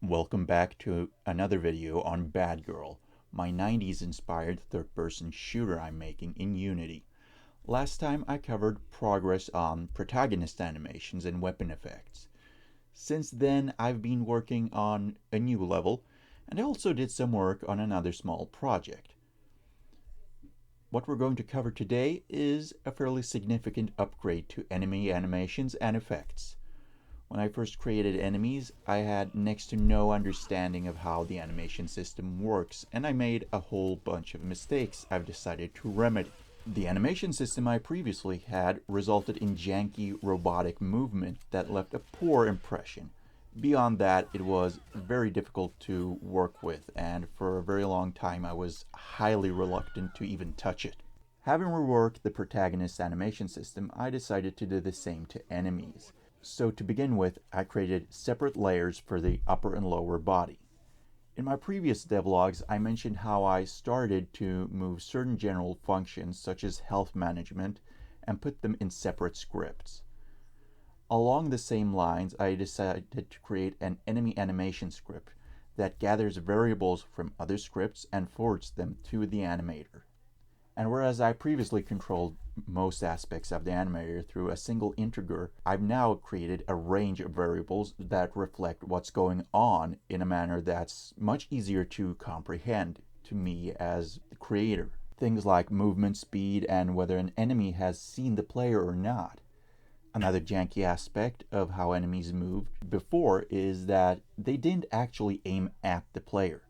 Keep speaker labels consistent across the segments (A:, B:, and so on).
A: Welcome back to another video on Bad Girl, my 90s inspired third-person shooter I'm making in Unity. Last time I covered progress on protagonist animations and weapon effects. Since then I've been working on a new level, and I also did some work on another small project. What we're going to cover today is a fairly significant upgrade to enemy animations and effects. When I first created enemies, I had next to no understanding of how the animation system works, and I made a whole bunch of mistakes I've decided to remedy. The animation system I previously had resulted in janky robotic movement that left a poor impression. Beyond that, it was very difficult to work with, and for a very long time I was highly reluctant to even touch it. Having reworked the protagonist animation system, I decided to do the same to enemies. So to begin with, I created separate layers for the upper and lower body. In my previous devlogs, I mentioned how I started to move certain general functions such as health management and put them in separate scripts. Along the same lines, I decided to create an enemy animation script that gathers variables from other scripts and forwards them to the animator. And whereas I previously controlled most aspects of the animator through a single integer, I've now created a range of variables that reflect what's going on in a manner that's much easier to comprehend to me as the creator. Things like movement speed and whether an enemy has seen the player or not. Another janky aspect of how enemies moved before is that they didn't actually aim at the player.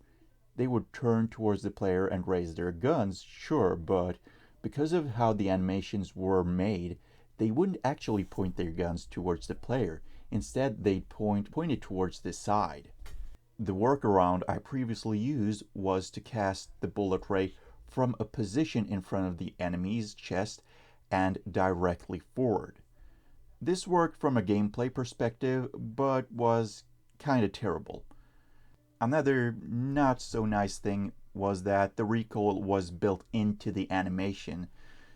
A: They would turn towards the player and raise their guns, sure, but because of how the animations were made, they wouldn't actually point their guns towards the player. Instead, they'd point it towards the side. The workaround I previously used was to cast the bullet ray from a position in front of the enemy's chest and directly forward. This worked from a gameplay perspective, but was kinda terrible. Another not so nice thing was that the recoil was built into the animation,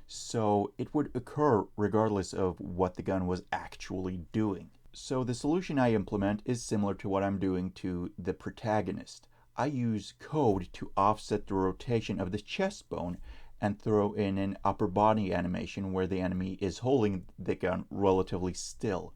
A: so it would occur regardless of what the gun was actually doing. So the solution I implement is similar to what I'm doing to the protagonist. I use code to offset the rotation of the chest bone and throw in an upper body animation where the enemy is holding the gun relatively still.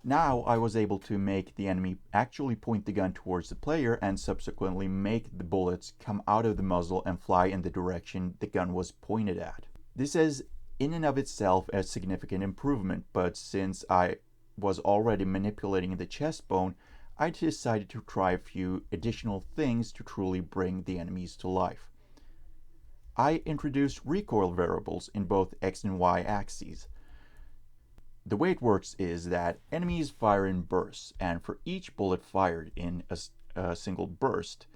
A: Now I was able to make the enemy actually point the gun towards the player and subsequently make the bullets come out of the muzzle and fly in the direction the gun was pointed at. This is in and of itself a significant improvement, but since I was already manipulating the chest bone, I decided to try a few additional things to truly bring the enemies to life. I introduced recoil variables in both X and Y axes. The way it works is that enemies fire in bursts, and for each bullet fired in a single burst,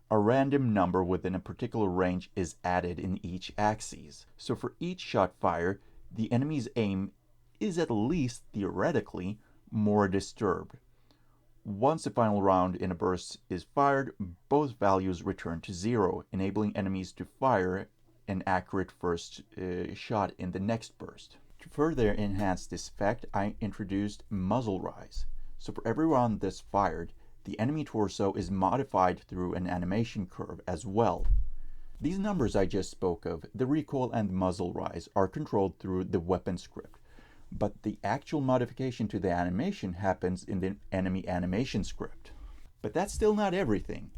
A: a random number within a particular range is added in each axis. So for each shot fired, the enemy's aim is at least theoretically more disturbed. Once the final round in a burst is fired, both values return to 0, enabling enemies to fire an accurate first shot in the next burst. To further enhance this effect, I introduced muzzle rise. So for every round that's fired, the enemy torso is modified through an animation curve as well. These numbers I just spoke of, the recoil and muzzle rise, are controlled through the weapon script, but the actual modification to the animation happens in the enemy animation script. But that's still not everything.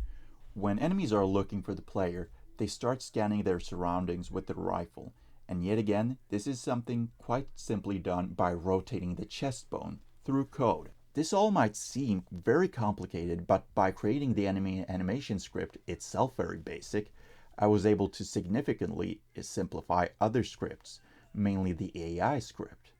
A: When enemies are looking for the player, they start scanning their surroundings with the rifle. And yet again, this is something quite simply done by rotating the chest bone through code. This all might seem very complicated, but by creating the enemy animation script itself very basic, I was able to significantly simplify other scripts, mainly the AI script.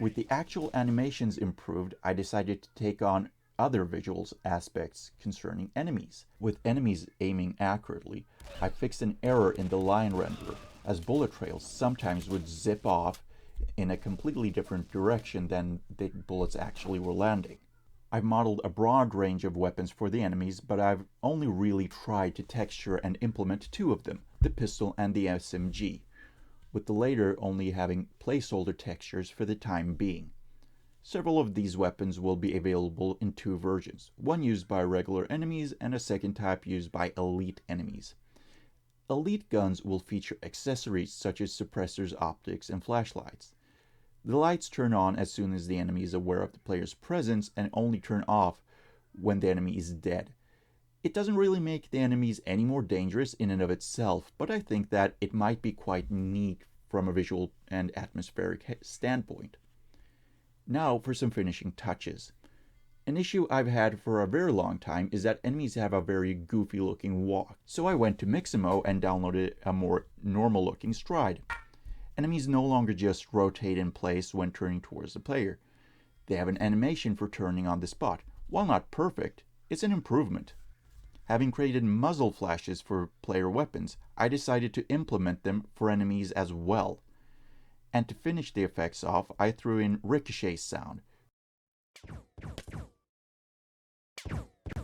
A: With the actual animations improved, I decided to take on other visual aspects concerning enemies. With enemies aiming accurately, I fixed an error in the line renderer, as bullet trails sometimes would zip off in a completely different direction than the bullets actually were landing. I've modeled a broad range of weapons for the enemies, but I've only really tried to texture and implement two of them, the pistol and the SMG, with the latter only having placeholder textures for the time being. Several of these weapons will be available in two versions, one used by regular enemies and a second type used by elite enemies. Elite guns will feature accessories such as suppressors, optics, and flashlights. The lights turn on as soon as the enemy is aware of the player's presence and only turn off when the enemy is dead. It doesn't really make the enemies any more dangerous in and of itself, but I think that it might be quite neat from a visual and atmospheric standpoint. Now for some finishing touches. An issue I've had for a very long time is that enemies have a very goofy looking walk, so I went to Mixamo and downloaded a more normal looking stride. Enemies no longer just rotate in place when turning towards the player. They have an animation for turning on the spot. While not perfect, it's an improvement. Having created muzzle flashes for player weapons, I decided to implement them for enemies as well. And to finish the effects off, I threw in ricochet sound,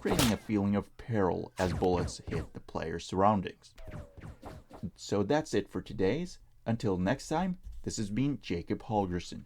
A: creating a feeling of peril as bullets hit the player's surroundings. So that's it for today's. Until next time, this has been Jacob Holgerson.